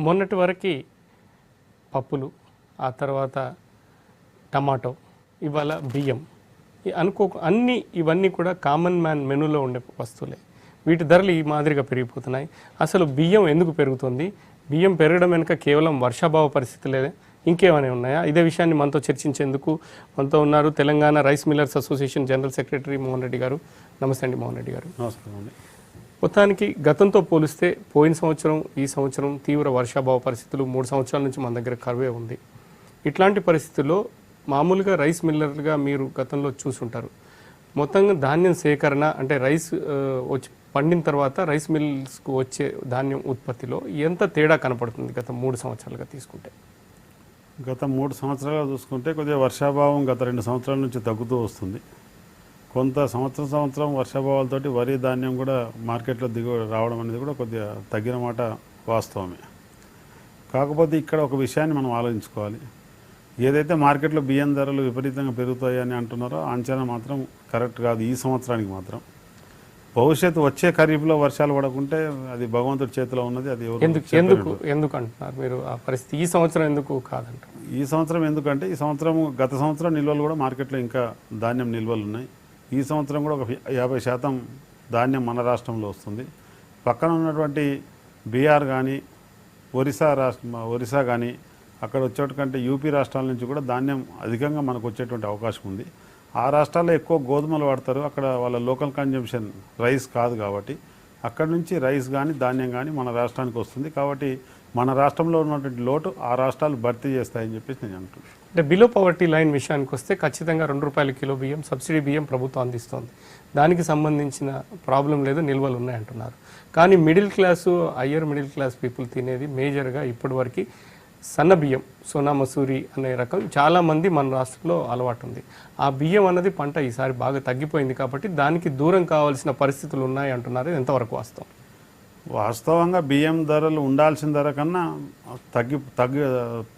మొన్నటి వరకు పప్పులు, ఆ తర్వాత టమాటో, ఇవాళ బియ్యం ఇవన్నీ కూడా కామన్ మ్యాన్ మెనూలో ఉండే వస్తువులే. వీటి ధరలు ఈ మాదిరిగా పెరిగిపోతున్నాయి. అసలు బియ్యం ఎందుకు పెరుగుతుంది? బియ్యం పెరగడం వెనుక కేవలం వర్షాభావ పరిస్థితులే, ఇంకేమైనా ఉన్నాయా? ఇదే విషయాన్ని మనతో చర్చించేందుకు మనతో ఉన్నారు Telangana rice millers association general secretary Mohan Reddy గారు. నమస్తే అండి మోహన్ రెడ్డి గారు. నమస్కారం అండి. మొత్తానికి గతంతో పోలిస్తే పోయిన సంవత్సరం ఈ సంవత్సరం తీవ్ర వర్షాభావ పరిస్థితులు 3 సంవత్సరాల నుంచి మన దగ్గర కరువే ఉంది. ఇట్లాంటి పరిస్థితుల్లో మామూలుగా రైస్ మిల్లర్లుగా మీరు గతంలో చూసుంటారు. మొత్తంగా ధాన్యం సేకరణ అంటే రైస్ వచ్చి పండిన తర్వాత రైస్ మిల్స్కు వచ్చే ధాన్యం ఉత్పత్తిలో ఎంత తేడా కనపడుతుంది గత 3 సంవత్సరాలుగా తీసుకుంటే? గత 3 సంవత్సరాలుగా చూసుకుంటే కొద్దిగా వర్షాభావం గత 2 సంవత్సరాల నుంచి తగ్గుతూ వస్తుంది. కొంత సంవత్సరం వర్షాభావాలతోటి వరి ధాన్యం కూడా మార్కెట్లో దిగుబడి రావడం అనేది కూడా కొద్దిగా తగ్గిన మాట వాస్తవమే. కాకపోతే ఇక్కడ ఒక విషయాన్ని మనం ఆలోచించుకోవాలి. ఏదైతే మార్కెట్లో బియ్యం ధరలు విపరీతంగా పెరుగుతాయని అంటున్నారో అంచనా మాత్రం కరెక్ట్ కాదు. ఈ సంవత్సరానికి మాత్రం భవిష్యత్తు వచ్చే ఖరీఫ్లో వర్షాలు పడకుంటే అది భగవంతుడి చేతిలో ఉన్నది. అది ఎందుకు అంటున్నారు మీరు ఆ పరిస్థితి? ఈ సంవత్సరం ఎందుకు కాదంటారు? ఈ సంవత్సరం ఎందుకంటే గత సంవత్సరం నిల్వలు కూడా మార్కెట్లో ఇంకా ధాన్యం నిల్వలు ఉన్నాయి. ఈ సంవత్సరం కూడా ఒక 50% ధాన్యం మన రాష్ట్రంలో వస్తుంది. పక్కన ఉన్నటువంటి బీహార్ కానీ ఒరిస్సా కానీ అక్కడ వచ్చేటకంటే యూపీ రాష్ట్రాల నుంచి కూడా ధాన్యం అధికంగా మనకు వచ్చేటువంటి అవకాశం ఉంది. ఆ రాష్ట్రాల్లో ఎక్కువ గోధుమలు వాడతారు. అక్కడ వాళ్ళ లోకల్ కన్జంప్షన్ రైస్ కాదు కాబట్టి అక్కడ నుంచి రైస్ కానీ ధాన్యం కానీ మన రాష్ట్రానికి వస్తుంది. కాబట్టి మన రాష్ట్రంలో ఉన్నటువంటి లోటు ఆ రాష్ట్రాలు భర్తీ చేస్తాయని చెప్పేసి నేను అంటున్నాను. అంటే బిలో పవర్టీ లైన్ విషయానికి వస్తే ఖచ్చితంగా ₹2 కిలో బియ్యం సబ్సిడీ బియ్యం ప్రభుత్వం అందిస్తోంది. దానికి సంబంధించిన ప్రాబ్లం లేదు, నిల్వలు ఉన్నాయంటున్నారు. కానీ middle class higher middle class people తినేది మేజర్గా ఇప్పటి వరకు సన్న బియ్యం, సోనా మసూరి అనే రకం చాలామంది మన రాష్ట్రంలో అలవాటు ఉంది. ఆ బియ్యం అన్నది పంట ఈసారి బాగా తగ్గిపోయింది కాబట్టి దానికి దూరం కావాల్సిన పరిస్థితులు ఉన్నాయి అంటున్నారు. ఎంతవరకు వాస్తవంగా బియ్యం ధరలు ఉండాల్సిన ధర కన్నా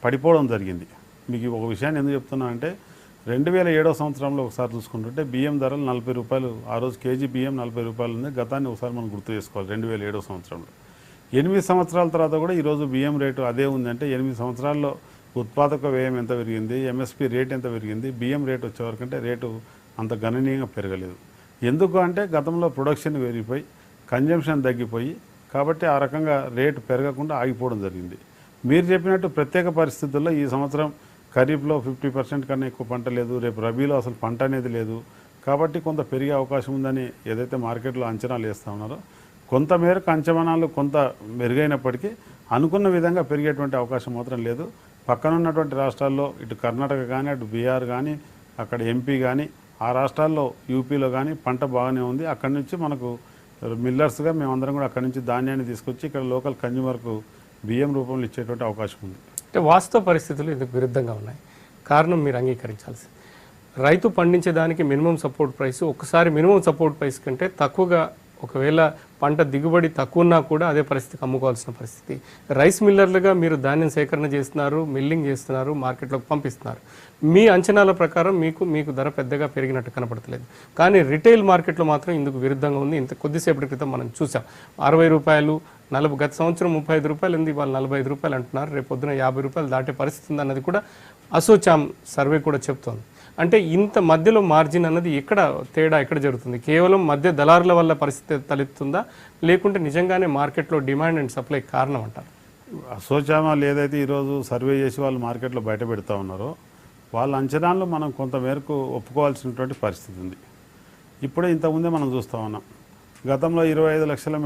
పడిపోవడం జరిగింది. మీకు ఒక విషయాన్ని ఎందుకు చెప్తున్నా అంటే 2007 సంవత్సరంలో ఒకసారి చూసుకుంటుంటే బియ్యం ధరలు ₹40, ఆ రోజు కేజీ బియ్యం ₹40 ఉంది. గతాన్ని ఒకసారి మనం గుర్తు చేసుకోవాలి. 2007 సంవత్సరంలో 8 సంవత్సరాల తర్వాత కూడా ఈరోజు బియ్యం రేటు అదే ఉందంటే 8 సంవత్సరాల్లో ఉత్పాదక వ్యయం ఎంత పెరిగింది, ఎంఎస్పి రేట్ ఎంత పెరిగింది, బియ్యం రేటు వచ్చేవరకంటే రేటు అంత గణనీయంగా పెరగలేదు. ఎందుకు అంటే గతంలో ప్రొడక్షన్ పెరిగిపోయి కన్జంప్షన్ తగ్గిపోయి కాబట్టి ఆ రకంగా రేటు పెరగకుండా ఆగిపోవడం జరిగింది. మీరు చెప్పినట్టు ప్రత్యేక పరిస్థితుల్లో ఈ సంవత్సరం ఖరీఫ్లో 50% కన్నా ఎక్కువ పంట లేదు, రేపు రబీలో అసలు పంట అనేది లేదు. కాబట్టి కొంత పెరిగే అవకాశం ఉందని ఏదైతే మార్కెట్లో అంచనాలు వేస్తూ ఉన్నారో కొంత మేరకు అంచనాలు కొంత మెరుగైనప్పటికీ అనుకున్న విధంగా పెరిగేటువంటి అవకాశం మాత్రం లేదు. పక్కన ఉన్నటువంటి రాష్ట్రాల్లో ఇటు కర్ణాటక కానీ అటు బీహార్ కానీ అక్కడ ఎంపీ కానీ ఆ రాష్ట్రాల్లో యూపీలో కానీ పంట బాగానే ఉంది. అక్కడి నుంచి మనకు మిల్లర్స్గా మేమందరం కూడా అక్కడి నుంచి ధాన్యాన్ని తీసుకొచ్చి ఇక్కడ లోకల్ కన్జ్యూమర్కు బియ్యం రూపంలో ఇచ్చేటువంటి అవకాశం ఉంది. అంటే వాస్తవ పరిస్థితులు ఇందుకు విరుద్ధంగా ఉన్నాయి. కారణం మీరు అంగీకరించాల్సింది, రైతు పండించేదానికి మినిమం సపోర్ట్ ప్రైస్ ఒకసారి మినిమం సపోర్ట్ ప్రైస్ కంటే తక్కువగా, ఒకవేళ పంట దిగుబడి తక్కువ ఉన్నా కూడా అదే పరిస్థితికి అమ్ముకోవాల్సిన పరిస్థితి. రైస్ మిల్లర్లుగా మీరు ధాన్యం సేకరణ చేస్తున్నారు, మిల్లింగ్ చేస్తున్నారు, మార్కెట్లోకి పంపిస్తున్నారు. మీ అంచనాల ప్రకారం మీకు ధర పెద్దగా పెరిగినట్టు కనపడతలేదు. కానీ రిటైల్ మార్కెట్లో మాత్రం ఇందుకు విరుద్ధంగా ఉంది. ఇంత కొద్దిసేపటి క్రితం మనం చూసాం ₹60, గత సంవత్సరం ₹35 ఉంది, వాళ్ళు ₹45 అంటున్నారు. రేపు పొద్దున ₹50 దాటే పరిస్థితి ఉందన్నది కూడా అసోచామ్ సర్వే కూడా చెప్తోంది. అంటే ఇంత మధ్యలో మార్జిన్ అన్నది ఎక్కడ జరుగుతుంది? కేవలం మధ్య దళారుల వల్ల పరిస్థితి తలెత్తుందా, లేకుంటే నిజంగానే మార్కెట్లో డిమాండ్ అండ్ సప్లై కారణం అంటారు? అసోచామాలు ఏదైతే ఈరోజు సర్వే చేసి వాళ్ళు మార్కెట్లో బయట పెడతా ఉన్నారో వాళ్ళ అంచనాలు మనం కొంత మేరకు ఒప్పుకోవాల్సినటువంటి పరిస్థితి ఉంది. ఇప్పుడే ఇంతకుముందే మనం చూస్తూ ఉన్నాం. గతంలో 25 లక్షల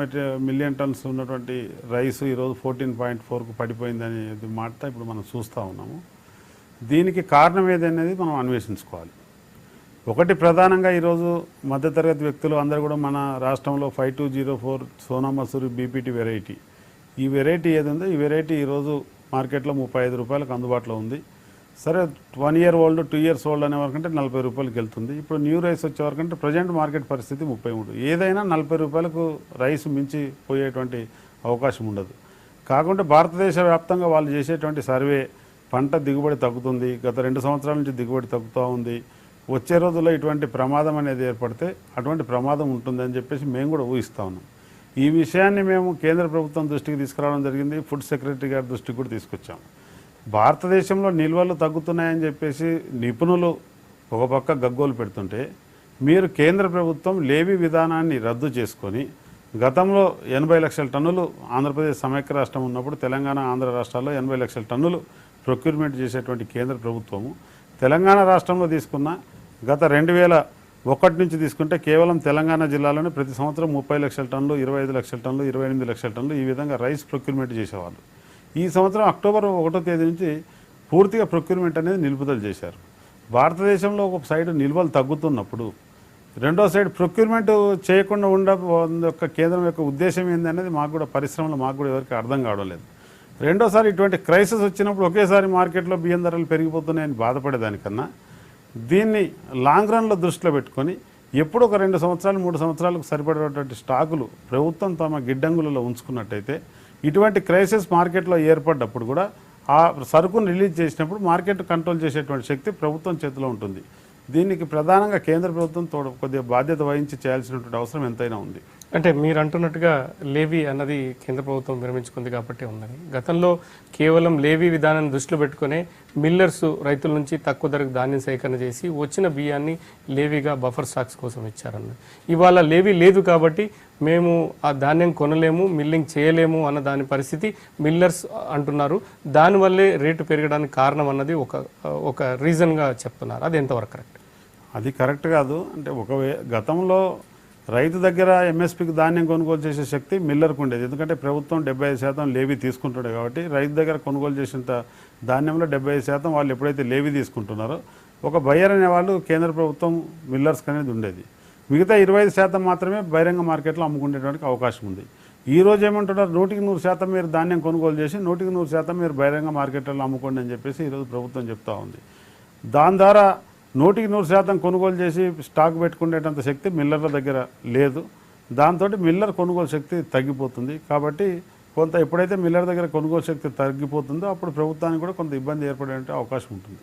మిలియన్ టన్స్ ఉన్నటువంటి రైసు ఈరోజు 14.4కు పడిపోయిందనేది మాట ఇప్పుడు మనం చూస్తూ ఉన్నాము. దీనికి కారణం ఏదనేది మనం అన్వేషించుకోవాలి. ఒకటి ప్రధానంగా ఈరోజు మధ్యతరగతి వ్యక్తులు అందరూ కూడా మన రాష్ట్రంలో 5204 సోనా మసూరి బీపీటీ వెరైటీ, ఈ వెరైటీ ఏది ఉందో ఈ వెరైటీ ఈరోజు మార్కెట్లో ₹35 అందుబాటులో ఉంది. సరే 1 year old 2 years old అనే వరకంటే ₹40 వెళ్తుంది. ఇప్పుడు న్యూ రైస్ వచ్చేవరకంటే ప్రజెంట్ మార్కెట్ పరిస్థితి 33. ఏదైనా ₹40 రైస్ మించి పోయేటువంటి అవకాశం ఉండదు. కాకుండా భారతదేశ వ్యాప్తంగా వాళ్ళు చేసేటువంటి సర్వే పంట దిగుబడి తగ్గుతుంది, గత 2 సంవత్సరాల నుంచి దిగుబడి తగ్గుతూ ఉంది, వచ్చే రోజుల్లో ఇటువంటి ప్రమాదం అనేది ఏర్పడితే అటువంటి ప్రమాదం ఉంటుందని చెప్పేసి మేము కూడా ఊహిస్తూ ఉన్నాం. ఈ విషయాన్ని మేము కేంద్ర ప్రభుత్వం దృష్టికి తీసుకురావడం జరిగింది, ఫుడ్ సెక్రటరీ గారి దృష్టికి కూడా తీసుకొచ్చాము. భారతదేశంలో నిల్వలు తగ్గుతున్నాయని చెప్పేసి నిపుణులు ఒక పక్క గగ్గోలు పెడుతుంటే, మీరు కేంద్ర ప్రభుత్వం లేవీ విధానాన్ని రద్దు చేసుకొని గతంలో 80 లక్షల టన్నులు ఆంధ్రప్రదేశ్ సమైక్య రాష్ట్రం ఉన్నప్పుడు తెలంగాణ ఆంధ్ర రాష్ట్రాల్లో 80 లక్షల టన్నులు ప్రొక్యూర్మెంట్ చేసేటువంటి కేంద్ర ప్రభుత్వము తెలంగాణ రాష్ట్రంలో తీసుకున్న గత 2001 నుంచి తీసుకుంటే కేవలం తెలంగాణ జిల్లాలోనే ప్రతి సంవత్సరం 30 లక్షల టన్నులు, 25 లక్షల టన్నులు, 28 లక్షల టన్నులు ఈ విధంగా రైస్ ప్రొక్యూర్మెంట్ చేసేవాళ్ళు. ఈ సంవత్సరం అక్టోబర్ 1వ తేదీ నుంచి పూర్తిగా ప్రొక్యూర్మెంట్ అనేది నిలుపుదల చేశారు. భారతదేశంలో ఒక సైడ్ నిల్వలు తగ్గుతున్నప్పుడు రెండో సైడ్ ప్రొక్యూర్మెంట్ చేయకుండా యొక్క కేంద్రం యొక్క ఉద్దేశం ఏందనేది మాకు కూడా పరిశ్రమలో మాకు కూడా ఎవరికి అర్థం కావడం లేదు. రెండోసారి ఇటువంటి క్రైసిస్ వచ్చినప్పుడు ఒకేసారి మార్కెట్లో బియ్యం ధరలు పెరిగిపోతున్నాయని బాధపడేదానికన్నా దీన్ని లాంగ్ రన్లో దృష్టిలో పెట్టుకొని ఎప్పుడు ఒక 2 సంవత్సరాలు 3 సంవత్సరాలకు సరిపడేటువంటి స్టాకులు ప్రభుత్వం తమ గిడ్డంగులలో ఉంచుకున్నట్టయితే ఇటువంటి క్రైసిస్ మార్కెట్లో ఏర్పడ్డప్పుడు కూడా ఆ సరుకును రిలీజ్ చేసినప్పుడు మార్కెట్ కంట్రోల్ చేసేటువంటి శక్తి ప్రభుత్వం చేతిలో ఉంటుంది. దీనికి ప్రధానంగా కేంద్ర ప్రభుత్వం కొద్దిగా బాధ్యత వహించి చేయాల్సినటువంటి అవసరం ఎంతైనా ఉంది. అంటే మీరు అంటున్నట్టుగా లేవీ అన్నది కేంద్ర ప్రభుత్వం విరమించుకుంది కాబట్టి ఉందని, గతంలో కేవలం లేవీ విధానాన్ని దృష్టిలో పెట్టుకునే మిల్లర్స్ రైతుల నుంచి తక్కువ ధరకు ధాన్యం సేకరణ చేసి వచ్చిన బియ్యాన్ని లేవీగా బఫర్ స్టాక్స్ కోసం ఇచ్చారన్నది. ఇవాళ లేవీ లేదు కాబట్టి మేము ఆ ధాన్యం కొనలేము, మిల్లింగ్ చేయలేము అన్న దాని పరిస్థితి మిల్లర్స్ అంటున్నారు. దానివల్లే రేటు పెరగడానికి కారణం అన్నది ఒక రీజన్గా చెప్తున్నారు. అది ఎంతవరకు కరెక్ట్? అది కరెక్ట్ కాదు. అంటే గతంలో రైతు దగ్గర ఎంఎస్పీకి ధాన్యం కొనుగోలు చేసే శక్తి మిల్లర్కు ఉండేది. ఎందుకంటే ప్రభుత్వం 75% లేవీ తీసుకుంటుండే కాబట్టి రైతు దగ్గర కొనుగోలు చేసేంత ధాన్యంలో 75% వాళ్ళు ఎప్పుడైతే లేవీ తీసుకుంటున్నారో ఒక బయ్యర్ అనే వాళ్ళు కేంద్ర ప్రభుత్వం మిల్లర్స్కి అనేది ఉండేది. మిగతా 25% మాత్రమే బహిరంగ మార్కెట్లో అమ్ముకునేటువంటి అవకాశం ఉంది. ఈ రోజు ఏమంటున్నారు, 100% మీరు ధాన్యం కొనుగోలు చేసి 100% మీరు బహిరంగ మార్కెట్లో అమ్ముకోండి అని చెప్పేసి ఈరోజు ప్రభుత్వం చెప్తా ఉంది. దాని ద్వారా 100% కొనుగోలు చేసి స్టాక్ పెట్టుకునేటంత శక్తి మిల్లర్ల దగ్గర లేదు. దాంతో మిల్లర్ కొనుగోలు శక్తి తగ్గిపోతుంది. కాబట్టి ఎప్పుడైతే మిల్లర్ దగ్గర కొనుగోలు శక్తి తగ్గిపోతుందో అప్పుడు ప్రభుత్వానికి కూడా కొంత ఇబ్బంది ఏర్పడే అవకాశం ఉంటుంది.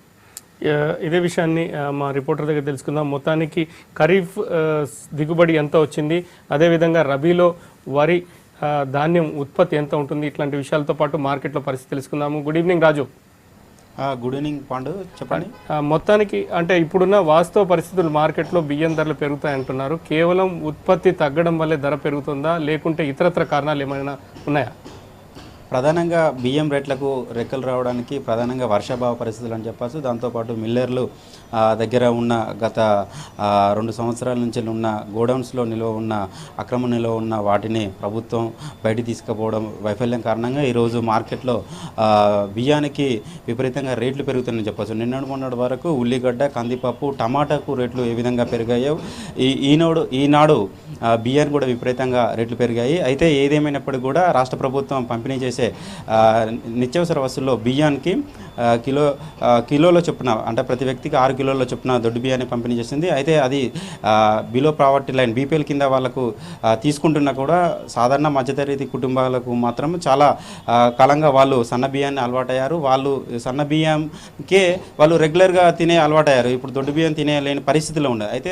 ఇదే విషయాన్ని మా రిపోర్టర్ దగ్గర తెలుసుకుందాం. మొత్తానికి ఖరీఫ్ దిగుబడి ఎంత వచ్చింది, అదేవిధంగా రబీలో వరి ధాన్యం ఉత్పత్తి ఎంత ఉంటుంది, ఇట్లాంటి విషయాలతో పాటు మార్కెట్లో పరిస్థితి తెలుసుకుందాము. గుడ్ ఈవినింగ్ రాజు. గుడ్ ఈవినింగ్ పాండు, చెప్పండి. మొత్తానికి అంటే ఇప్పుడున్న వాస్తవ పరిస్థితులు మార్కెట్లో బియ్యం ధరలు పెరుగుతాయంటున్నారు. కేవలం ఉత్పత్తి తగ్గడం వల్లే ధర పెరుగుతుందా, లేకుంటే ఇతరత్ర కారణాలు ఏమైనా ఉన్నాయా? ప్రధానంగా బియ్యం రేట్లకు రెక్కలు రావడానికి ప్రధానంగా వర్షాభావ పరిస్థితులు అని చెప్పచ్చు. దాంతోపాటు మిల్లర్లు దగ్గర ఉన్న గత 2 సంవత్సరాల నుంచి ఉన్న గోడౌన్స్లో నిల్వ ఉన్న అక్రమ నిల్వ ఉన్న వాటిని ప్రభుత్వం బయటికి తీసుకుపోవడం వైఫల్యం కారణంగా ఈరోజు మార్కెట్లో బియ్యానికి విపరీతంగా రేట్లు పెరుగుతాయని చెప్పచ్చు. నిన్నటి మొన్నటి వరకు ఉల్లిగడ్డ, కందిపప్పు, టమాటాకు రేట్లు ఏ విధంగా పెరిగాయో ఈనాడు బియ్యానికి కూడా విపరీతంగా రేట్లు పెరిగాయి. అయితే ఏదేమైనప్పటికీ కూడా రాష్ట్ర ప్రభుత్వం పంపిణీ చేసే నిత్యావసర వస్తువుల్లో బియ్యానికి కిలోల చొప్పున అంటే ప్రతి వ్యక్తికి 6 కిలోల చొప్పున దొడ్డు బియ్యాన్ని పంపిణీ చేసింది. అయితే అది బిలో ప్రావర్టీ లైన్ బీపీఎల్ కింద వాళ్ళకు తీసుకుంటున్నా కూడా సాధారణ మధ్యతరగతి కుటుంబాలకు మాత్రం చాలా కాలంగా వాళ్ళు సన్న బియ్యాన్ని అలవాటయ్యారు. వాళ్ళు సన్న బియ్యంకే వాళ్ళు రెగ్యులర్గా తినే అలవాటయ్యారు. ఇప్పుడు దొడ్డు బియ్యం తినేలేని పరిస్థితిలో ఉండదు. అయితే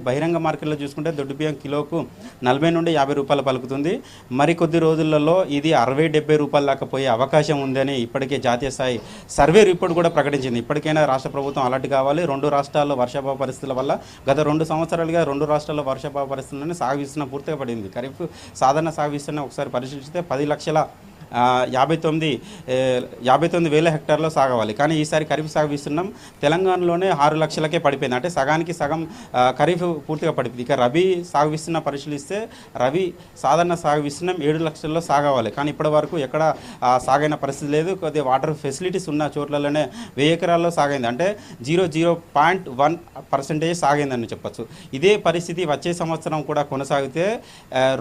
బహిరంగ మార్కెట్లో చూసుకుంటే దొడ్డు బియ్యం కిలోకు 40 నుండి 50 రూపాయలు పలుకుతుంది. మరికొద్ది రోజులలో ఇది 60-70 రూపాయల దాకా పోయే అవకాశం ఉందని ఇప్పటికే జాతీయ స్థాయి సర్వే రిపోర్ట్ కూడా ప్రకటించింది. ఇప్పటికైనా రాష్ట్ర ప్రభుత్వం అలర్ట్ కావాలి. 2 రాష్ట్రాల్లో వర్షాభావ పరిస్థితుల వల్ల గత 2 సంవత్సరాలుగా 2 రాష్ట్రాల్లో వర్షాభావ పరిస్థితులను సాగు విస్తరణ పూర్తిగా పడింది. ఖరీఫ్ సాధారణ సాగు విస్తరణ ఒకసారి పరిశీలిస్తే 10,59,000 హెక్టార్లో సాగవాలి. కానీ ఈసారి ఖరీఫ్ సాగు విస్తీర్ణం తెలంగాణలోనే 6 లక్షలకే పడిపోయింది. అంటే సగానికి సగం ఖరీఫ్ పూర్తిగా పడిపోయింది. ఇక రబీ సాగు విస్తీర్ణం పరిశీలిస్తే రబీ సాధారణ సాగు విస్తీర్ణం 7 లక్షల్లో సాగవాలి. కానీ ఇప్పటి వరకు ఎక్కడ సాగైన పరిస్థితి లేదు. కొద్దిగా వాటర్ ఫెసిలిటీస్ ఉన్న చోట్లలోనే 1000 ఎకరాల్లో సాగైంది. అంటే 0.1% సాగైందని చెప్పచ్చు. ఇదే పరిస్థితి వచ్చే సంవత్సరం కూడా కొనసాగితే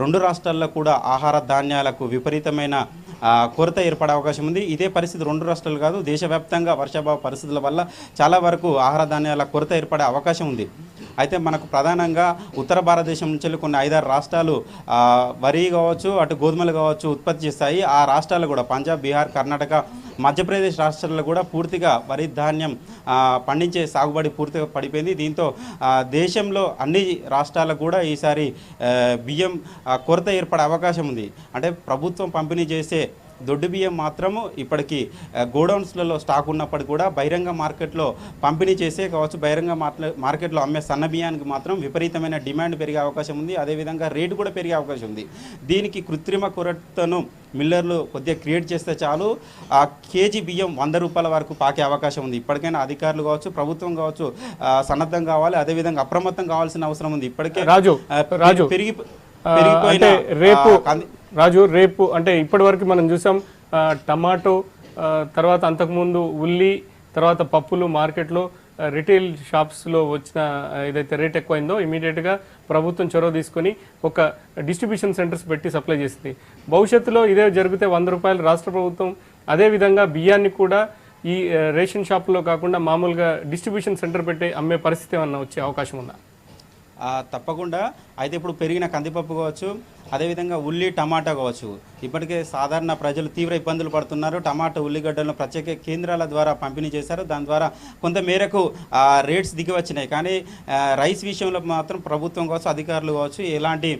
2 రాష్ట్రాల్లో కూడా ఆహార ధాన్యాలకు విపరీతమైన కొరత ఏర్పడే అవకాశం ఉంది. ఇదే పరిస్థితి 2 రాష్ట్రాలు కాదు, దేశవ్యాప్తంగా వర్షాభావ పరిస్థితుల వల్ల చాలా వరకు ఆహార ధాన్యాల కొరత ఏర్పడే అవకాశం ఉంది. అయితే మనకు ప్రధానంగా ఉత్తర భారతదేశం నుంచి కొన్ని 5-6 రాష్ట్రాలు వరి కావచ్చు, అటు గోధుమలు కావచ్చు ఉత్పత్తి చేస్తాయి. ఆ రాష్ట్రాలు కూడా పంజాబ్, బీహార్, కర్ణాటక, మధ్యప్రదేశ్ రాష్ట్రాల్లో కూడా పూర్తిగా వరి ధాన్యం పండించే సాగుబడి పూర్తిగా పడిపోయింది. దీంతో దేశంలో అన్ని రాష్ట్రాలకు కూడా ఈసారి బియ్యం కొరత ఏర్పడే అవకాశం ఉంది. అంటే ప్రభుత్వం పంపిణీ చేసే దొడ్డు బియ్యం మాత్రము ఇప్పటికీ గోడౌన్స్లలో స్టాక్ ఉన్నప్పటికీ కూడా బహిరంగ మార్కెట్లో పంపిణీ చేసే కావచ్చు, బహిరంగ మార్కెట్లో అమ్మే సన్న బియ్యానికి మాత్రం విపరీతమైన డిమాండ్ పెరిగే అవకాశం ఉంది. అదేవిధంగా రేటు కూడా పెరిగే అవకాశం ఉంది. దీనికి కృత్రిమ కొరతను మిల్లర్లు కొద్దిగా క్రియేట్ చేస్తే చాలు ఆ కేజీ బియ్యం 100 రూపాయల వరకు పాకే అవకాశం ఉంది. ఇప్పటికైనా అధికారులు కావచ్చు, ప్రభుత్వం కావచ్చు సన్నద్ధం కావాలి, అదేవిధంగా అప్రమత్తం కావాల్సిన అవసరం ఉంది. ఇప్పటికే రాజు రేపు అంటే ఇప్పటి వరకు మనం చూసాం టమాటో, తర్వాత అంతకుముందు ఉల్లి, తర్వాత పప్పులు మార్కెట్లో రిటైల్ షాప్స్లో వచ్చిన ఏదైతే రేట్ ఎక్కువైందో ఇమీడియట్గా ప్రభుత్వం చొరవ తీసుకొని ఒక డిస్ట్రిబ్యూషన్ సెంటర్స్ పెట్టి సప్లై చేసింది. భవిష్యత్తులో ఇదే జరిగితే 100 రూపాయలు రాష్ట్ర ప్రభుత్వం అదేవిధంగా బియ్యాన్ని కూడా ఈ రేషన్ షాపులో కాకుండా మామూలుగా డిస్ట్రిబ్యూషన్ సెంటర్ పెట్టి అమ్మే పరిస్థితి ఏమన్నా వచ్చే అవకాశం ఉందా? తప్పకుండా. అయితే ఇప్పుడు పెరిగిన కందిపప్పు కావచ్చు, అదేవిధంగా ఉల్లి టమాటా కావచ్చు, ఇప్పటికే సాధారణ ప్రజలు తీవ్ర ఇబ్బందులు పడుతున్నారు. టమాటా ఉల్లిగడ్డలను ప్రత్యేక కేంద్రాల ద్వారా పంపిణీ చేశారు. దాని ద్వారా కొంత మేరకు రేట్స్ దిగి వచ్చినాయి. కానీ రైస్ విషయంలో మాత్రం ప్రభుత్వం కావచ్చు, అధికారులు కావచ్చు ఎలాంటి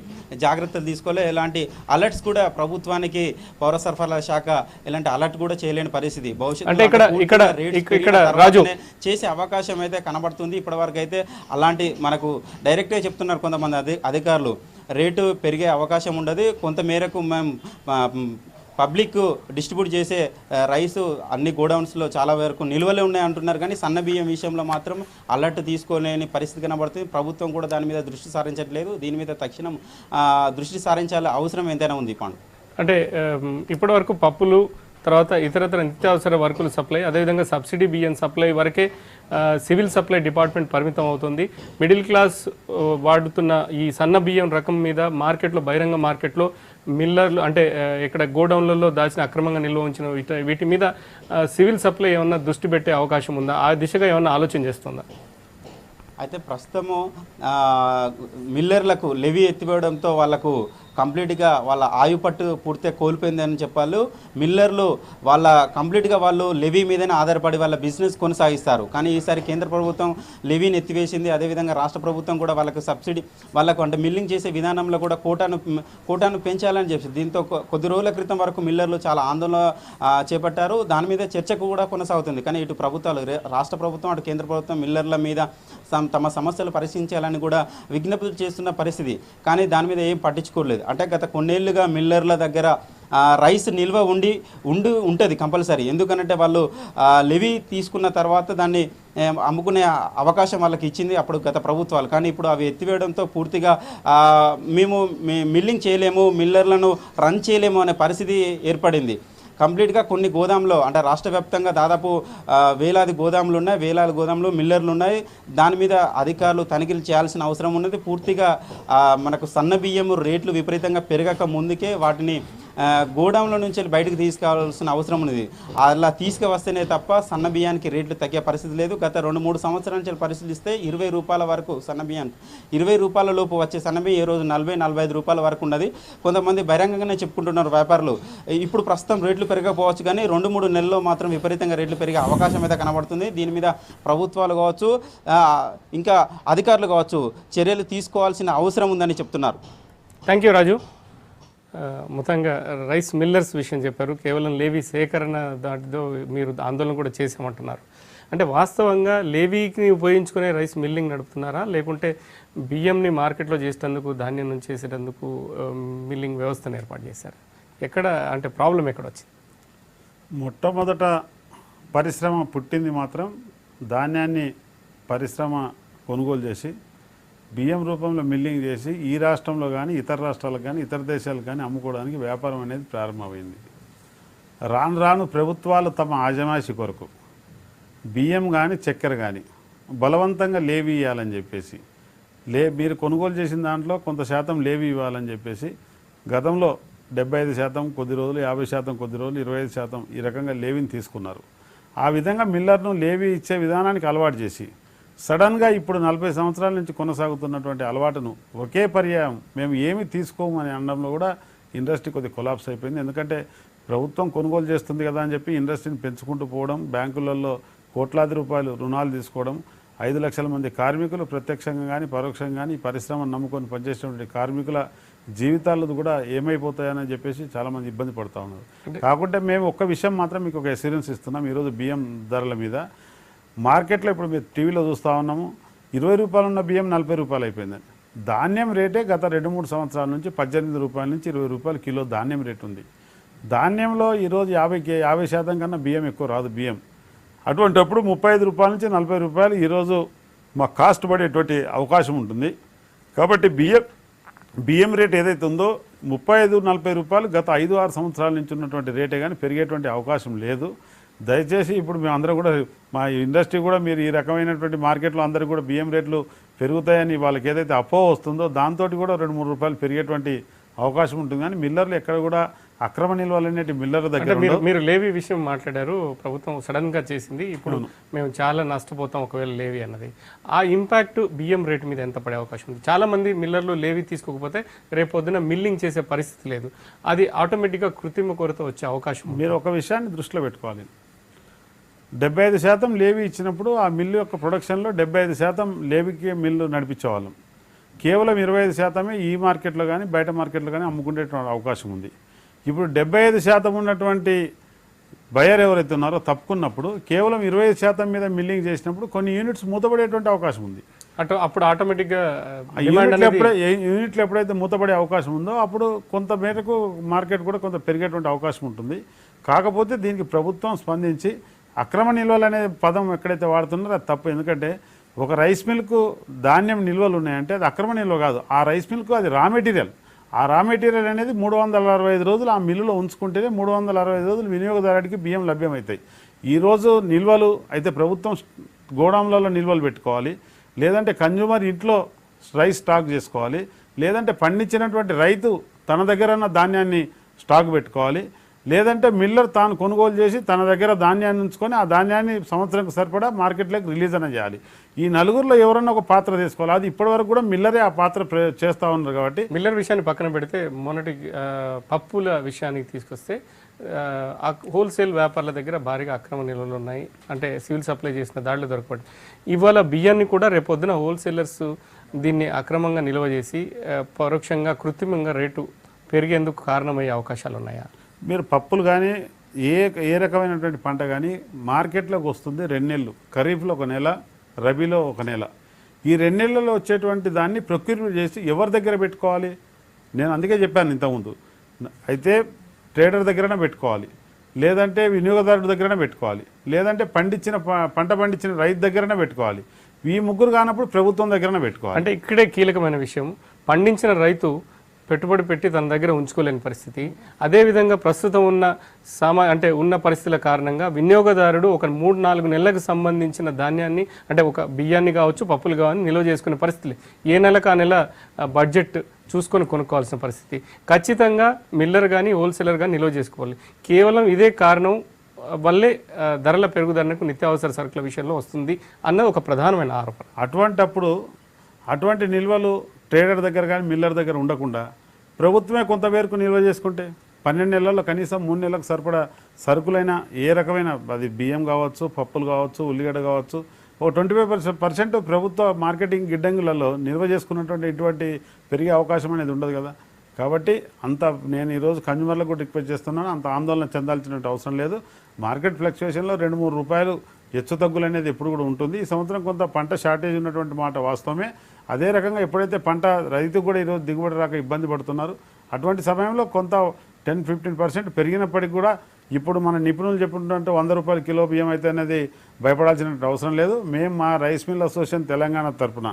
జాగ్రత్తలు తీసుకోలే, ఎలాంటి అలర్ట్స్ కూడా ప్రభుత్వానికి పౌర సరఫరాల శాఖ ఎలాంటి అలర్ట్ కూడా చేయలేని పరిస్థితి. భవిష్యత్తు చేసే అవకాశం అయితే కనబడుతుంది. ఇప్పటివరకు అయితే అలాంటి మనకు డైరెక్ట్గా చెప్తున్నారు కొంతమంది అధికారులు, రేటు పెరిగే అవకాశం ఉండదు. కొంత మేరకు మేము పబ్లిక్ డిస్ట్రిబ్యూట్ చేసే రైసు అన్ని గోడౌన్స్లో చాలా వరకు నిల్వలే ఉన్నాయి అంటున్నారు. కానీ సన్న బియ్యం విషయంలో మాత్రం అలర్ట్ తీసుకోలేని పరిస్థితి కనబడుతుంది. ప్రభుత్వం కూడా దాని మీద దృష్టి సారించట్లేదు. దీని మీద తక్షణం దృష్టి సారించాల్సిన అవసరం ఎంతైనా ఉంది. పాండు అంటే ఇప్పటివరకు పప్పులు, తర్వాత ఇతరతర నిత్యావసర వర్కులు సప్లై, అదేవిధంగా సబ్సిడీ బియ్యం సప్లై వరకే సివిల్ సప్లై డిపార్ట్మెంట్ పరిమితం అవుతుంది. మిడిల్ క్లాస్ వాడుతున్న ఈ సన్న బియ్యం రకం మీద మార్కెట్లో, బహిరంగ మార్కెట్లో మిల్లర్లు అంటే ఇక్కడ గోడౌన్లలో దాచిన అక్రమంగా నిల్వ ఉంచిన వీటి మీద సివిల్ సప్లై ఏమన్నా దృష్టి పెట్టే అవకాశం ఉందా? ఆ దిశగా ఏమన్నా ఆలోచన చేస్తుందా? అయితే ప్రస్తుతము మిల్లర్లకు లెవీ ఎత్తివేయడంతో వాళ్లకు కంప్లీట్గా వాళ్ళ ఆయుపట్టు పూర్తిగా కోల్పోయిందని చెప్పాలి. మిల్లర్లు వాళ్ళ కంప్లీట్గా వాళ్ళు లెవీ మీదనే ఆధారపడి వాళ్ళ బిజినెస్ కొనసాగిస్తారు. కానీ ఈసారి కేంద్ర ప్రభుత్వం లెవీని ఎత్తివేసింది. అదేవిధంగా రాష్ట్ర ప్రభుత్వం కూడా వాళ్ళకు సబ్సిడీ, వాళ్ళకు అంటే మిల్లింగ్ చేసే విధానంలో కూడా కోటాను పెంచాలని చెప్పి దీంతో కొద్ది రోజుల క్రితం వరకు మిల్లర్లు చాలా ఆందోళన చేపట్టారు. దాని మీద చర్చకు కూడా కొనసాగుతుంది. కానీ ఇటు ప్రభుత్వాలు, రాష్ట్ర ప్రభుత్వం అటు కేంద్ర ప్రభుత్వం మిల్లర్ల మీద తమ సమస్యలు పరిశీలించాలని కూడా విజ్ఞప్తులు చేస్తున్న పరిస్థితి. కానీ దాని మీద ఏం పట్టించుకోలేదు. అంటే గత కొన్నేళ్లుగా మిల్లర్ల దగ్గర రైస్ నిల్వ ఉంటుంది కంపల్సరీ. ఎందుకనంటే వాళ్ళు లెవీ తీసుకున్న తర్వాత దాన్ని అమ్ముకునే అవకాశం వాళ్ళకి ఇచ్చింది అప్పుడు గత ప్రభుత్వాలు. కానీ ఇప్పుడు అవి ఎత్తివేయడంతో పూర్తిగా మేము మిల్లింగ్ చేయలేము, మిల్లర్లను రన్ చేయలేము అనే పరిస్థితి ఏర్పడింది. కంప్లీట్గా కొన్ని గోదాంలో అంటే రాష్ట్ర వ్యాప్తంగా దాదాపు వేలాది గోదాంలు మిల్లర్లు ఉన్నాయి. దాని మీద అధికారులు తనిఖీలు చేయాల్సిన అవసరం ఉన్నది. పూర్తిగా మనకు సన్న బియ్యం రేట్లు విపరీతంగా పెరగక ముందుకే వాటిని గోడౌన్ల నుంచి బయటకు తీసుకురావాల్సిన అవసరం ఉన్నది. అలా తీసుకువస్తేనే తప్ప సన్న బియ్యానికి రేట్లు తగ్గే పరిస్థితి లేదు. గత 2-3 సంవత్సరాల నుంచి పరిశీలిస్తే 20 రూపాయల వరకు సన్న బియ్యానికి 20 రూపాయల లోపు వచ్చే సన్న బియ్యం ఏ రోజు 40-45 రూపాయల వరకు ఉన్నది. కొంతమంది బహిరంగంగానే చెప్పుకుంటున్నారు వ్యాపారులు. ఇప్పుడు ప్రస్తుతం రేట్లు పెరగకపోవచ్చు, కానీ 2-3 నెలల్లో మాత్రం విపరీతంగా రేట్లు పెరిగే అవకాశం అయితే కనబడుతుంది. దీని మీద ప్రభుత్వాలు కావచ్చు, ఇంకా అధికారులు కావచ్చు చర్యలు తీసుకోవాల్సిన అవసరం ఉందని చెప్తున్నారు. థ్యాంక్ యూ రాజు. మొత్తంగా రైస్ మిల్లర్స్ విషయం చెప్పారు. కేవలం లేవీ సేకరణ దాటితో మీరు ఆందోళన కూడా చేసామంటున్నారు. అంటే వాస్తవంగా లేవీకి ఉపయోగించుకునే రైస్ మిల్లింగ్ నడుపుతున్నారా, లేకుంటే బియ్యంని మార్కెట్లో చేసేందుకు, ధాన్యం నుంచి చేసేటందుకు మిల్లింగ్ వ్యవస్థను ఏర్పాటు చేశారు? ఎక్కడ అంటే ప్రాబ్లం ఎక్కడ వచ్చింది? మొట్టమొదట పరిశ్రమ పుట్టింది మాత్రం ధాన్యాన్ని పరిశ్రమ కొనుగోలు చేసి బియ్యం రూపంలో మిల్లింగ్ చేసి ఈ రాష్ట్రంలో కానీ ఇతర రాష్ట్రాలకు కానీ ఇతర దేశాలకు కానీ అమ్ముకోవడానికి వ్యాపారం అనేది ప్రారంభమైంది. రాను ప్రభుత్వాలు తమ ఆజమాయిషి కొరకు బియ్యం కానీ చక్కెర కానీ బలవంతంగా లేవీ ఇవ్వాలని చెప్పేసి, మీరు కొనుగోలు చేసిన దాంట్లో కొంత శాతం లేవీ ఇవ్వాలని చెప్పేసి గతంలో 75% కొద్ది రోజులు, 50% కొద్ది రోజులు, 25% ఈ రకంగా లేవీని తీసుకున్నారు. ఆ విధంగా మిల్లర్ను లేవీ ఇచ్చే విధానానికి అలవాటు చేసి సడన్గా ఇప్పుడు 40 సంవత్సరాల నుంచి కొనసాగుతున్నటువంటి అలవాటును ఒకే పర్యాయం మేము ఏమి తీసుకోము అని అనడంలో కూడా ఇండస్ట్రీ కొద్దిగా కొలాప్స్ అయిపోయింది. ఎందుకంటే ప్రభుత్వం కొనుగోలు చేస్తుంది కదా అని చెప్పి ఇండస్ట్రీని పెంచుకుంటూ పోవడం, బ్యాంకులలో కోట్లాది రూపాయలు రుణాలు తీసుకోవడం, 5 లక్షల మంది కార్మికులు ప్రత్యక్షంగా కానీ పరోక్షంగా కానీ ఈ పరిశ్రమను నమ్ముకొని పనిచేసేటువంటి కార్మికుల జీవితాలు కూడా ఏమైపోతాయని చెప్పేసి చాలామంది ఇబ్బంది పడుతూ ఉన్నారు. కాకుంటే మేము ఒక్క విషయం మాత్రం మీకు ఒక అష్యూరెన్స్ ఇస్తున్నాం. ఈరోజు బియ్యం ధరల మీద మార్కెట్లో ఇప్పుడు మీరు టీవీలో చూస్తూ ఉన్నాము, 20 రూపాయలు ఉన్న బియ్యం 40 రూపాయలు అయిపోయిందని. ధాన్యం రేటే గత 2-3 సంవత్సరాల నుంచి 18 రూపాయల నుంచి 20 రూపాయలు కిలో ధాన్యం రేటు ఉంది. ధాన్యంలో ఈరోజు 50% కన్నా బియ్యం ఎక్కువ రాదు బియ్యం. అటువంటిప్పుడు 35 రూపాయల నుంచి 40 రూపాయలు ఈరోజు మా కాస్ట్ పడేటువంటి అవకాశం ఉంటుంది. కాబట్టి బియ్యం రేట్ ఏదైతే ఉందో 35-40 రూపాయలు గత 5-6 సంవత్సరాల నుంచి ఉన్నటువంటి రేటే కానీ పెరిగేటువంటి అవకాశం లేదు. దయచేసి ఇప్పుడు మేము అందరం కూడా మా ఇండస్ట్రీ కూడా మీరు ఈ రకమైనటువంటి మార్కెట్లో అందరికీ కూడా బియ్యం రేట్లు పెరుగుతాయని వాళ్ళకి ఏదైతే అపోహ వస్తుందో దాంతో కూడా 2-3 రూపాయలు పెరిగేటువంటి అవకాశం ఉంటుంది. కానీ మిల్లర్లు ఎక్కడ కూడా అక్రమ నిల్వలు అనేటి మిల్లర్ల దగ్గర మీరు లేవి విషయం మాట్లాడారు. ప్రభుత్వం సడన్గా చేసింది, ఇప్పుడు మేము చాలా నష్టపోతాం ఒకవేళ లేవి అన్నది. ఆ ఇంపాక్ట్ బియ్యం రేటు మీద ఎంత పడే అవకాశం ఉంది? చాలా మంది మిల్లర్లు లేవి తీసుకోకపోతే రేపొద్దున మిల్లింగ్ చేసే పరిస్థితి లేదు, అది ఆటోమేటిక్గా కృత్రిమ కొరత వచ్చే అవకాశం. మీరు ఒక విషయాన్ని దృష్టిలో పెట్టుకోవాలి. 75% లేవి ఇచ్చినప్పుడు ఆ మిల్లు యొక్క ప్రొడక్షన్లో 75% లేవికి మిల్లు నడిపించేవాళ్ళం. కేవలం 25% ఈ మార్కెట్లో కానీ బయట మార్కెట్లో కానీ అమ్ముకునేటువంటి అవకాశం ఉంది. ఇప్పుడు 75% ఉన్నటువంటి బయర్ ఎవరైతే ఉన్నారో తప్పుకున్నప్పుడు కేవలం 25% మీద మిల్లింగ్ చేసినప్పుడు కొన్ని యూనిట్స్ మూతపడేటువంటి అవకాశం ఉంది. అప్పుడు ఆటోమేటిక్గా యూనిట్లు ఎప్పుడైతే మూతపడే అవకాశం ఉందో అప్పుడు కొంత మేరకు మార్కెట్ కూడా కొంత పెరిగేటువంటి అవకాశం ఉంటుంది. కాకపోతే దీనికి ప్రభుత్వం స్పందించి అక్రమ నిల్వలు అనే పదం ఎక్కడైతే వాడుతున్నారో అది తప్పు. ఎందుకంటే ఒక రైస్ మిల్కు ధాన్యం నిల్వలు ఉన్నాయంటే అది అక్రమ నిల్వ కాదు. ఆ రైస్ మిల్కు అది రా మెటీరియల్. ఆ రా మెటీరియల్ అనేది 365 రోజులు ఆ మిల్లులో ఉంచుకుంటేనే 365 రోజులు వినియోగదారుడికి బియ్యం లభ్యమవుతాయి. ఈరోజు నిల్వలు అయితే ప్రభుత్వం గోడాంలలో నిల్వలు పెట్టుకోవాలి, లేదంటే కన్జ్యూమర్ ఇంట్లో రైస్ స్టాక్ చేసుకోవాలి, లేదంటే పండించినటువంటి రైతు తన దగ్గర ఉన్న ధాన్యాన్ని స్టాక్ పెట్టుకోవాలి, లేదంటే మిల్లర్ తాను కొనుగోలు చేసి తన దగ్గర ధాన్యాన్ని ఉంచుకొని ఆ ధాన్యాన్ని సంవత్సరానికి సరిపడా మార్కెట్లోకి రిలీజ్ అనే చేయాలి. ఈ నలుగురిలో ఎవరన్నా ఒక పాత్ర తీసుకోవాలి. అది ఇప్పటివరకు కూడా మిల్లరే ఆ పాత్ర చేస్తూ ఉన్నారు. కాబట్టి మిల్లర్ విషయాన్ని పక్కన పెడితే మొన్నటి పప్పుల విషయానికి తీసుకొస్తే హోల్సేల్ వ్యాపారుల దగ్గర భారీగా అక్రమ నిల్వలు ఉన్నాయి, అంటే సివిల్ సప్లై చేసిన దాడులు దొరకబడి. ఇవాళ బియ్యాన్ని కూడా రేపొద్దున హోల్సేలర్స్ దీన్ని అక్రమంగా నిల్వ చేసి పరోక్షంగా కృత్రిమంగా రేటు పెరిగేందుకు కారణమయ్యే అవకాశాలు ఉన్నాయా? మీరు పప్పులు కానీ ఏ రకమైనటువంటి పంట కానీ మార్కెట్లోకి వస్తుంది 2 నెలలు. ఖరీఫ్లో 1 నెల, రబీలో 1 నెల. ఈ 2 నెలల్లో వచ్చేటువంటి దాన్ని ప్రొక్యూర్మెంట్ చేసి ఎవరి దగ్గర పెట్టుకోవాలి? నేను అందుకే చెప్పాను ఇంతకుముందు. అయితే ట్రేడర్ దగ్గరనే పెట్టుకోవాలి, లేదంటే వినియోగదారుడి దగ్గరనే పెట్టుకోవాలి, లేదంటే పంట పండించిన రైతు దగ్గరనే పెట్టుకోవాలి. ఈ ముగ్గురు కానప్పుడు ప్రభుత్వం దగ్గరనే పెట్టుకోవాలి. అంటే ఇక్కడే కీలకమైన విషయం, పండించిన రైతు పెట్టుబడి పెట్టి తన దగ్గర ఉంచుకోలేని పరిస్థితి. అదేవిధంగా ప్రస్తుతం ఉన్న పరిస్థితుల కారణంగా వినియోగదారుడు ఒక 3-4 నెలలకు సంబంధించిన ధాన్యాన్ని, అంటే ఒక బియ్యాన్ని కావచ్చు పప్పులు కావచ్చు నిల్వ చేసుకునే పరిస్థితి. ఏ నెలకు ఆ నెల బడ్జెట్ చూసుకొని కొనుక్కోవాల్సిన పరిస్థితి. ఖచ్చితంగా మిల్లర్ కానీ హోల్సేలర్ కానీ నిల్వ చేసుకోవాలి. కేవలం ఇదే కారణం వల్లే ధరల పెరుగుదలకు నిత్యావసర సరుకుల విషయంలో వస్తుంది అన్నది ఒక ప్రధానమైన ఆరోపణ. అటువంటి నిల్వలు ట్రేడర్ దగ్గర కానీ మిల్లర్ దగ్గర ఉండకుండా ప్రభుత్వమే కొంతమేరకు నిల్వ చేసుకుంటే 12 నెలల్లో కనీసం 3 నెలలకు సరిపడా సరుకులైనా ఏ రకమైన అది బియ్యం కావచ్చు, పప్పులు కావచ్చు, ఉల్లిగడ్డ కావచ్చు, ఒక 25% ప్రభుత్వ మార్కెటింగ్ గిడ్డంగులలో నిల్వ చేసుకున్నటువంటి ఇటువంటి పెరిగే అవకాశం అనేది ఉండదు కదా. కాబట్టి నేను ఈరోజు కన్జ్యూమర్లకు కూడా రిక్వెస్ట్ చేస్తున్నాను, అంత ఆందోళన చెందాల్సిన అవసరం లేదు. మార్కెట్ ఫ్లక్చుయేషన్లో 2-3 రూపాయలు హెచ్చు తగ్గులు అనేది ఎప్పుడు కూడా ఉంటుంది. ఈ సంవత్సరం కొంత పంట షార్టేజ్ ఉన్నటువంటి మాట వాస్తవమే. అదే రకంగా ఎప్పుడైతే పంట రైతు కూడా ఈరోజు దిగుబడి రాక ఇబ్బంది పడుతున్నారు, అటువంటి సమయంలో కొంత 10-15% పెరిగినప్పటికీ కూడా ఇప్పుడు మన నిపుణులు చెప్పుకుంటుంటే 100 రూపాయల కిలో బియ్యం అయితే అనేది భయపడాల్సిన అవసరం లేదు. మేము మా రైస్ మిల్ అసోసియేషన్ తెలంగాణ తరఫున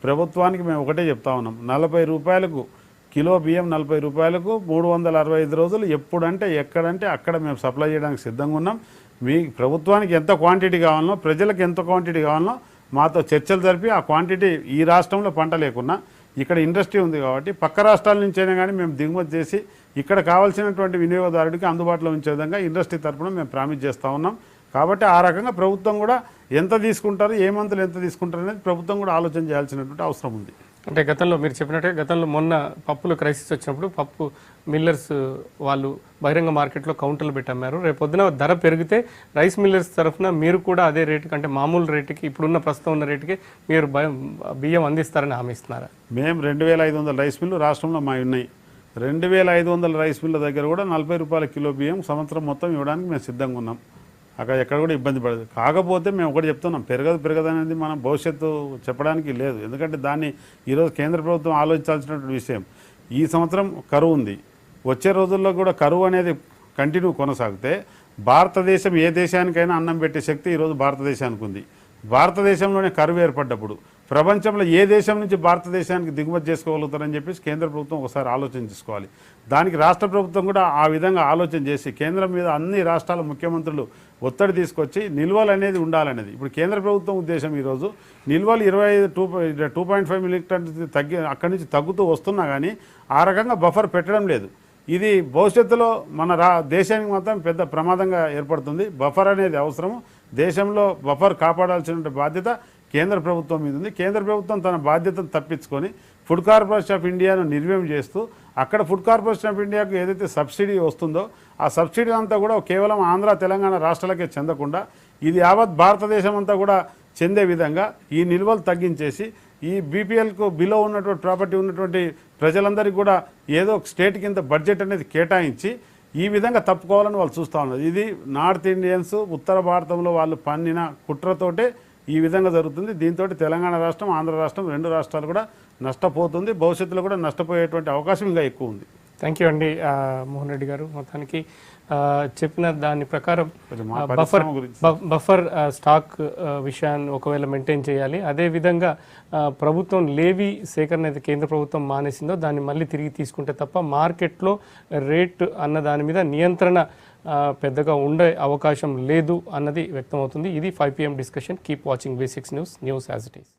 ప్రభుత్వానికి మేము ఒకటే చెప్తా ఉన్నాం, 40 రూపాయలకు కిలో బియ్యం, 40 రూపాయలకు 365 రోజులు ఎప్పుడంటే ఎక్కడంటే అక్కడ మేము సప్లై చేయడానికి సిద్ధంగా ఉన్నాం. మీ ప్రభుత్వానికి ఎంత క్వాంటిటీ కావాలనో, ప్రజలకు ఎంత క్వాంటిటీ కావాలనో మాతో చర్చలు జరిపి ఆ క్వాంటిటీ ఈ రాష్ట్రంలో పంట లేకున్నా ఇక్కడ ఇండస్ట్రీ ఉంది కాబట్టి పక్క రాష్ట్రాల నుంచైనా కానీ మేము దిగుమతి చేసి ఇక్కడ కావాల్సినటువంటి వినియోగదారుడికి అందుబాటులో ఉంచే విధంగా ఇండస్ట్రీ తరఫున మేము ప్రామిస్ చేస్తూ ఉన్నాం. కాబట్టి ఆ రకంగా ప్రభుత్వం కూడా ఎంత తీసుకుంటారు, ఏ మంత్రులు ఎంత తీసుకుంటారు అనేది ప్రభుత్వం కూడా ఆలోచన చేయాల్సినటువంటి అవసరం ఉంది. అంటే గతంలో మీరు చెప్పినట్టే గతంలో మొన్న పప్పులు క్రైసిస్ వచ్చినప్పుడు పప్పు మిల్లర్స్ వాళ్ళు బహిరంగ మార్కెట్లో కౌంటర్లు పెట్టి అమ్మారు. రేపు పొద్దున ధర పెరిగితే రైస్ మిల్లర్స్ తరఫున మీరు కూడా అదే రేటుకి, అంటే మామూలు రేటుకి, ఇప్పుడున్న ప్రస్తుతం ఉన్న రేటుకి మీరు బియ్యం అందిస్తారని హామీ ఇస్తున్నారా? మేము 2500 రైస్ మిల్లు రాష్ట్రంలో మా ఉన్నాయి. 2500 రైస్ మిల్ల దగ్గర కూడా 40 రూపాయల కిలో బియ్యం సంవత్సరం మొత్తం ఇవ్వడానికి మేము సిద్ధంగా ఉన్నాం. అక్కడ ఎక్కడ కూడా ఇబ్బంది పడదు. కాకపోతే మేము ఒకటి చెప్తున్నాం, పెరగదు అనేది మనం భవిష్యత్తు చెప్పడానికి లేదు. ఎందుకంటే దాన్ని ఈరోజు కేంద్ర ప్రభుత్వం ఆలోచించాల్సినటువంటి విషయం. ఈ సంవత్సరం కరువు ఉంది, వచ్చే రోజుల్లో కూడా కరువు అనేది కంటిన్యూ కొనసాగితే భారతదేశం ఏ దేశానికైనా అన్నం పెట్టే శక్తి ఈరోజు భారతదేశానికి ఉంది. భారతదేశంలోనే కరువు ఏర్పడ్డప్పుడు ప్రపంచంలో ఏ దేశం నుంచి భారతదేశానికి దిగుమతి చేసుకోగలుగుతారని చెప్పేసి కేంద్ర ప్రభుత్వం ఒకసారి ఆలోచన చేసుకోవాలి. దానికి రాష్ట్ర ప్రభుత్వం కూడా ఆ విధంగా ఆలోచన చేసి కేంద్రం మీద అన్ని రాష్ట్రాల ముఖ్యమంత్రులు ఒత్తిడి తీసుకొచ్చి నిల్వలు అనేది ఉండాలనేది. ఇప్పుడు కేంద్ర ప్రభుత్వం ఉద్దేశం ఈరోజు నిల్వలు 2.5 మిలియన్ టన్స్ అక్కడి నుంచి తగ్గుతూ వస్తున్నా కానీ ఆ రకంగా బఫర్ పెట్టడం లేదు. ఇది భవిష్యత్తులో మన దేశానికి మాత్రం పెద్ద ప్రమాదంగా ఏర్పడుతుంది. బఫర్ అనేది అవసరము. దేశంలో బఫర్ కాపాడాల్సిన బాధ్యత కేంద్ర ప్రభుత్వం మీద ఉంది. కేంద్ర ప్రభుత్వం తన బాధ్యతను తప్పించుకొని ఫుడ్ కార్పొరేషన్ ఆఫ్ ఇండియాను నిర్వీర్యం చేస్తూ అక్కడ ఫుడ్ కార్పొరేషన్ ఆఫ్ ఇండియాకు ఏదైతే సబ్సిడీ వస్తుందో ఆ సబ్సిడీ అంతా కూడా కేవలం ఆంధ్ర తెలంగాణ రాష్ట్రాలకే చెందకుండా ఇది యావత్ భారతదేశం అంతా కూడా చెందే విధంగా ఈ నిల్వలు తగ్గించేసి ఈ బీపీఎల్కు బిలో ఉన్నటువంటి ప్రాపర్టీ ఉన్నటువంటి ప్రజలందరికీ కూడా ఏదో స్టేట్ కింద బడ్జెట్ అనేది కేటాయించి ఈ విధంగా తప్పుకోవాలని వాళ్ళు చూస్తూ ఉన్నారు. ఇది నార్త్ ఇండియన్స్ ఉత్తర భారతంలో వాళ్ళు పన్నిన కుట్రతోటే ఈ విధంగా జరుగుతుంది. దీంతో తెలంగాణ రాష్ట్రం, ఆంధ్ర రాష్ట్రం 2 రాష్ట్రాలు కూడా నష్టపోతుంది. భవిష్యత్తులో కూడా నష్టపోయేటువంటి అవకాశం ఇంకా ఎక్కువ ఉంది. థ్యాంక్ యూ అండి మోహన్ రెడ్డి గారు. మొత్తానికి చెప్పిన దాని ప్రకారం బఫర్ స్టాక్ విషయాన్ని ఒకవేళ మెయింటైన్ చేయాలి. అదేవిధంగా ప్రభుత్వం లేవీ సేకరణ అయితే కేంద్ర ప్రభుత్వం మానేసిందో దాన్ని మళ్ళీ తిరిగి తీసుకుంటే తప్ప మార్కెట్లో రేట్ అన్న దాని మీద నియంత్రణ పెద్దగా ఉండే అవకాశం లేదు అన్నది వ్యక్తమవుతుంది. ఇది 5 PM discussion. Keep watching V6 news as it is.